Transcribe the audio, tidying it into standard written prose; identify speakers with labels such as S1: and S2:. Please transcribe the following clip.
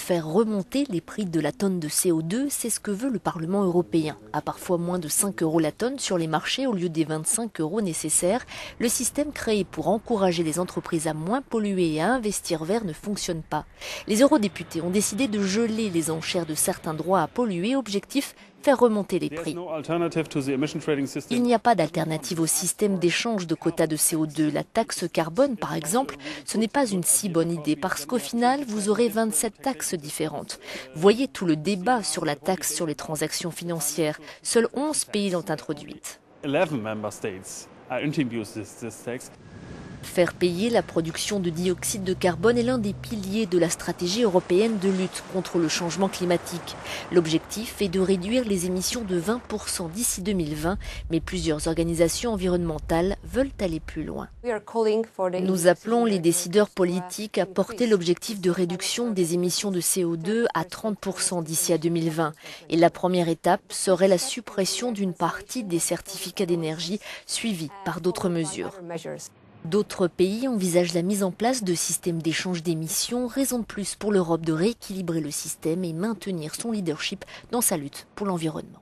S1: faire remonter les prix de la tonne de CO2, c'est ce que veut le Parlement européen. À parfois moins de 5 € la tonne sur les marchés au lieu des 25 € nécessaires, le système créé pour encourager les entreprises à moins polluer et à investir vert ne fonctionne pas. Les eurodéputés ont décidé de geler les enchères de certains droits à polluer, objectif faire remonter les prix. Il n'y a pas d'alternative au système d'échange de quotas de CO2. La taxe carbone, par exemple, ce n'est pas une si bonne idée parce qu'au final, vous aurez 27 taxes différentes. Voyez tout le débat sur la taxe sur les transactions financières. Seuls 11 pays l'ont introduite. Faire payer la production de dioxyde de carbone est l'un des piliers de la stratégie européenne de lutte contre le changement climatique. L'objectif est de réduire les émissions de 20% d'ici 2020, mais plusieurs organisations environnementales veulent aller plus loin. Nous appelons les décideurs politiques à porter l'objectif de réduction des émissions de CO2 à 30% d'ici à 2020. Et la première étape serait la suppression d'une partie des certificats d'énergie, suivie par d'autres mesures. D'autres pays envisagent la mise en place de systèmes d'échange d'émissions, raison de plus pour l'Europe de rééquilibrer le système et maintenir son leadership dans sa lutte pour l'environnement.